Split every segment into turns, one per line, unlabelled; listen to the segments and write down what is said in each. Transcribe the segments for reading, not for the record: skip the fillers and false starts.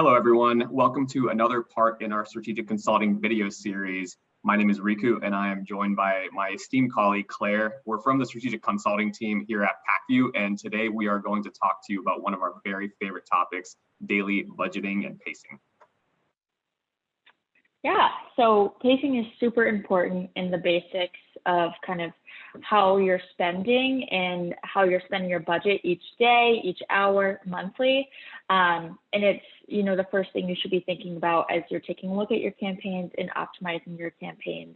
Hello, everyone. Welcome to another part in our strategic consulting video series. My name is Riku, and I am joined by my esteemed colleague, Claire. We're from the strategic consulting team here at PackView, and today we are going to talk to you about one of our very favorite topics, daily budgeting and pacing.
Yeah, so pacing is super important in the basics of kind of how you're spending and how you're spending your budget each day, each hour, monthly. And it's, the first thing you should be thinking about as you're taking a look at your campaigns and optimizing your campaigns.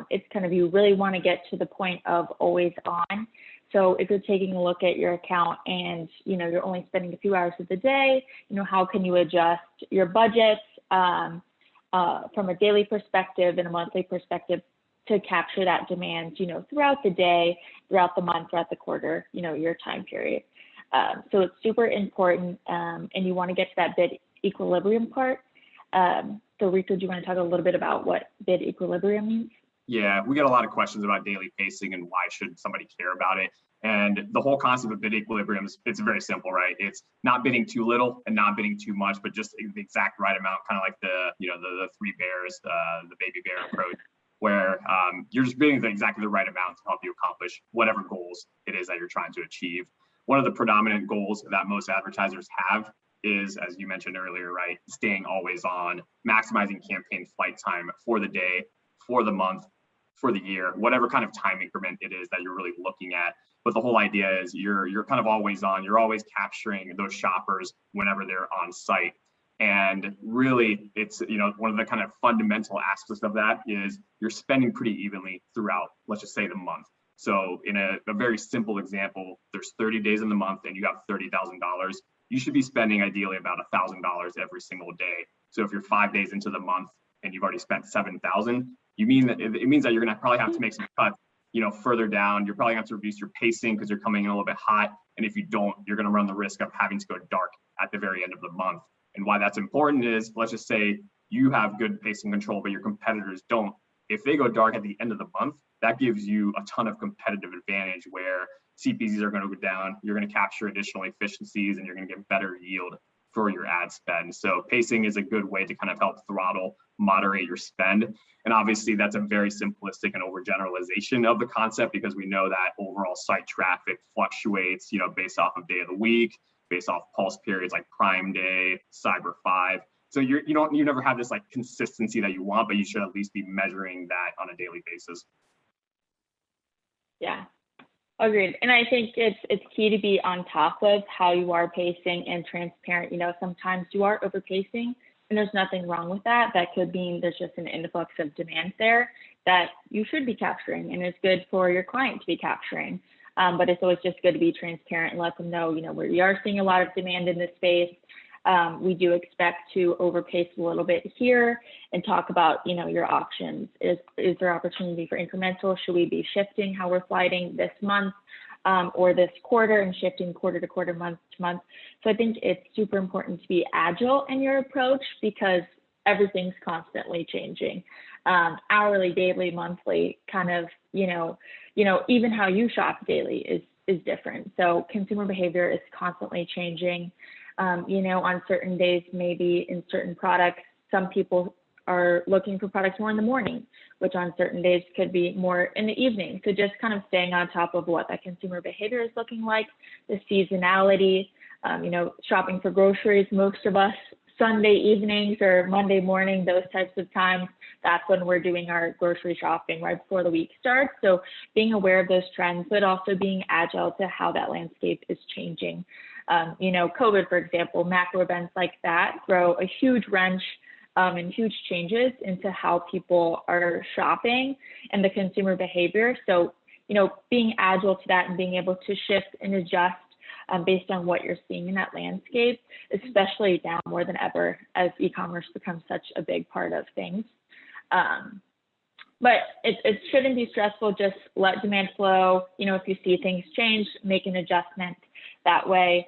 It's kind of, you really want to get to the point of always on. So if you're taking a look at your account and, you're only spending a few hours of the day, how can you adjust your budgets from a daily perspective and a monthly perspective to capture that demand, throughout the day, throughout the month, throughout the quarter, your time period. So it's super important, and you want to get to that bid equilibrium part. So Rico, do you want to talk a little bit about what bid equilibrium means?
Yeah, we get a lot of questions about daily pacing and why should somebody care about it. And the whole concept of bid equilibrium is, it's very simple, right? It's not bidding too little and not bidding too much, but just the exact right amount, kind of like the three bears, the baby bear approach, where you're just bidding exactly the right amount to help you accomplish whatever goals it is that you're trying to achieve. One of the predominant goals that most advertisers have is, as you mentioned earlier, right, staying always on, maximizing campaign flight time for the day, for the month, for the year, whatever kind of time increment it is that you're really looking at. But the whole idea is you're kind of always on, you're always capturing those shoppers whenever they're on site. And really, it's, one of the kind of fundamental aspects of that is you're spending pretty evenly throughout, let's just say, the month. So in a very simple example, there's 30 days in the month and you have $30,000. You should be spending ideally about $1,000 every single day. So if you're 5 days into the month and you've already spent $7,000, it means that you're gonna probably have to make some cuts, further down. You're probably gonna have to reduce your pacing because you're coming in a little bit hot. And if you don't, you're gonna run the risk of having to go dark at the very end of the month. And why that's important is, let's just say you have good pacing control, but your competitors don't. If they go dark at the end of the month, that gives you a ton of competitive advantage where CPCs are going to go down, you're going to capture additional efficiencies, and you're going to get better yield for your ad spend. So pacing is a good way to kind of help throttle, moderate your spend. And obviously that's a very simplistic and overgeneralization of the concept because we know that overall site traffic fluctuates, based off of day of the week, based off pulse periods like Prime Day, Cyber 5. So you never have this like consistency that you want, but you should at least be measuring that on a daily basis.
Yeah, agreed. And I think it's key to be on top of how you are pacing and transparent. Sometimes you are overpacing and there's nothing wrong with that. That could mean there's just an influx of demand there that you should be capturing, and it's good for your client to be capturing. But it's always just good to be transparent and let them know, we are seeing a lot of demand in this space. We do expect to overpace a little bit here and talk about, your options. Is there opportunity for incremental? Should we be shifting how we're flighting this month or this quarter and shifting quarter to quarter, month to month? So I think it's super important to be agile in your approach because everything's constantly changing. Hourly, daily, monthly, kind of, even how you shop daily is different. So consumer behavior is constantly changing. On certain days, maybe in certain products, some people are looking for products more in the morning, which on certain days could be more in the evening. So just kind of staying on top of what that consumer behavior is looking like, the seasonality, shopping for groceries, most of us Sunday evenings or Monday morning, those types of times, that's when we're doing our grocery shopping right before the week starts. So being aware of those trends, but also being agile to how that landscape is changing. COVID, for example, macro events like that throw a huge wrench and huge changes into how people are shopping and the consumer behavior. So, being agile to that and being able to shift and adjust based on what you're seeing in that landscape, especially now more than ever as e-commerce becomes such a big part of things. But it shouldn't be stressful. Just let demand flow. If you see things change, make an adjustment that way.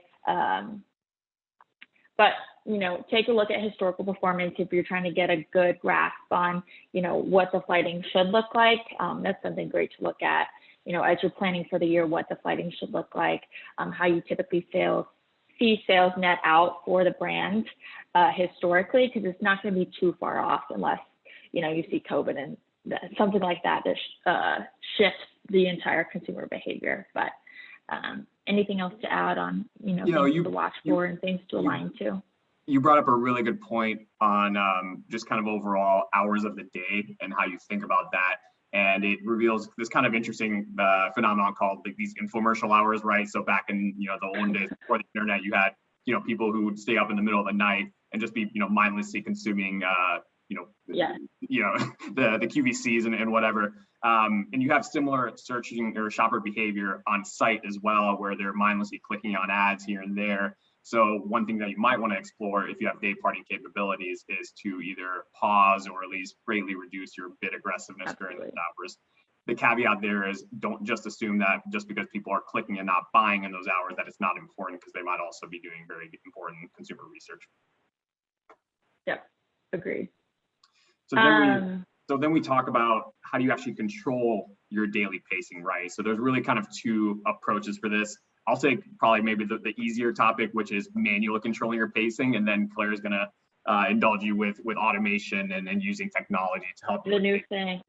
But take a look at historical performance if you're trying to get a good grasp on, what the flighting should look like. That's something great to look at. As you're planning for the year, what the flighting should look like, how you typically feel see sales net out for the brand historically, because it's not going to be too far off unless, you know, you see COVID and something like that shifts the entire consumer behavior. But anything else to add on, things to watch for and things to align to?
You brought up a really good point on just kind of overall hours of the day and how you think about that. And it reveals this kind of interesting phenomenon called like these infomercial hours, right? So back in, the olden days before the internet, you had, people who would stay up in the middle of the night and just be, mindlessly consuming, the QVCs and whatever. And you have similar searching or shopper behavior on site as well, where they're mindlessly clicking on ads here and there. So one thing that you might want to explore if you have day parting capabilities is to either pause or at least greatly reduce your bid aggressiveness during those hours. The caveat there is don't just assume that just because people are clicking and not buying in those hours that it's not important, because they might also be doing very important consumer research.
Yep, agreed.
So then we talk about how do you actually control your daily pacing, right? So there's really kind of two approaches for this. I'll take probably maybe the easier topic, which is manually controlling your pacing, and then Claire is going to indulge you with automation and using technology to help you.
The new thing.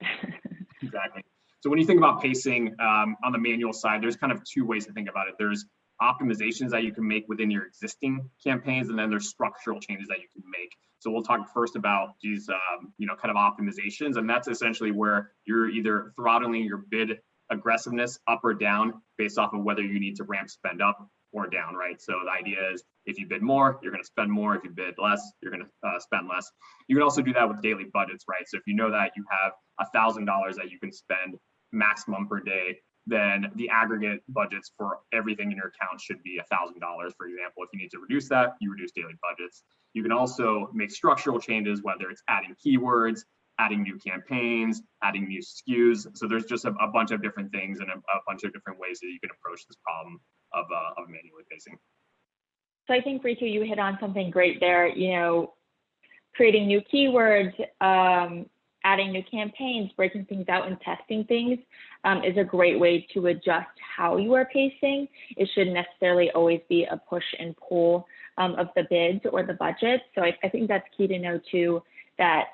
Exactly. So when you think about pacing on the manual side, there's kind of two ways to think about it. There's optimizations that you can make within your existing campaigns, and then there's structural changes that you can make. So we'll talk first about these, kind of optimizations, and that's essentially where you're either throttling your bid aggressiveness up or down based off of whether you need to ramp spend up or down, right? So the idea is if you bid more, you're going to spend more. If you bid less, you're going to spend less. You can also do that with daily budgets, right? So if you know that you have $1,000 that you can spend maximum per day, then the aggregate budgets for everything in your account should be $1,000, for example. If you need to reduce that, you reduce daily budgets. You can also make structural changes, whether it's adding keywords, adding new campaigns, adding new SKUs. So there's just a bunch of different things and a bunch of different ways that you can approach this problem of manually pacing.
So I think, Ritu, you hit on something great there, creating new keywords, adding new campaigns, breaking things out and testing things is a great way to adjust how you are pacing. It shouldn't necessarily always be a push and pull of the bids or the budget. So I think that's key to know too, that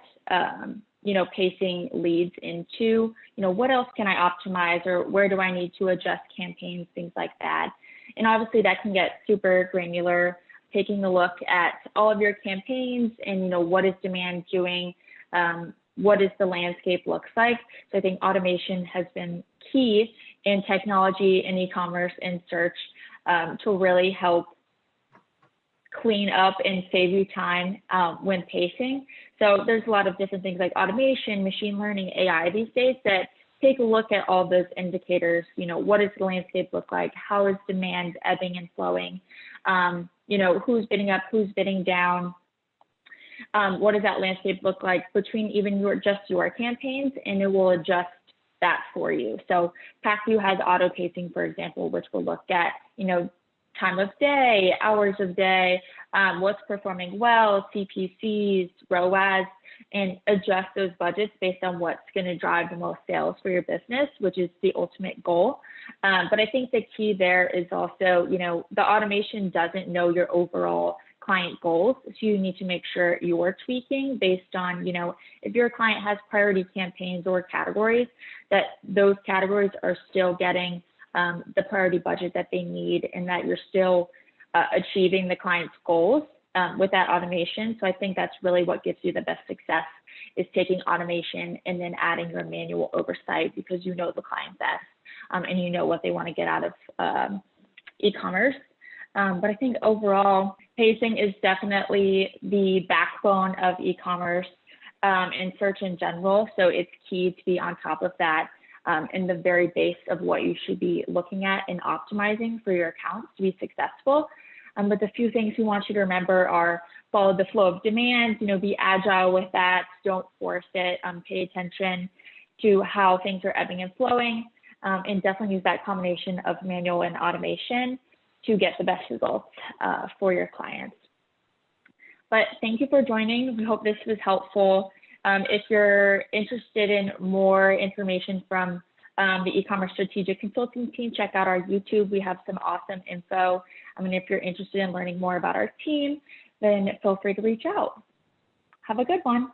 pacing leads into, what else can I optimize, or where do I need to adjust campaigns, things like that. And obviously that can get super granular, taking a look at all of your campaigns and, what is demand doing, what does the landscape looks like. So I think automation has been key in technology and e-commerce and search to really help clean up and save you time when pacing. So there's a lot of different things like automation, machine learning, AI these days that take a look at all those indicators. What does the landscape look like? How is demand ebbing and flowing? Who's bidding up, who's bidding down? What does that landscape look like between even your campaigns, and it will adjust that for you. So PackView has auto pacing, for example, which will look at, time of day, hours of day, what's performing well, CPCs, ROAS, and adjust those budgets based on what's going to drive the most sales for your business, which is the ultimate goal. But I think the key there is also, the automation doesn't know your overall client goals. So you need to make sure you're tweaking based on, if your client has priority campaigns or categories, that those categories are still getting the priority budget that they need, and that you're still achieving the client's goals with that automation. So I think that's really what gives you the best success, is taking automation and then adding your manual oversight, because you know the client best and you know what they want to get out of e-commerce. But I think overall, pacing is definitely the backbone of e-commerce and search in general. So it's key to be on top of that in the very base of what you should be looking at and optimizing for your accounts to be successful. But the few things we want you to remember are follow the flow of demand, be agile with that, don't force it, pay attention to how things are ebbing and flowing, and definitely use that combination of manual and automation to get the best results for your clients. But thank you for joining. We hope this was helpful. If you're interested in more information from the e-commerce strategic consulting team, check out our YouTube. We have some awesome info. I mean, if you're interested in learning more about our team, then feel free to reach out. Have a good one.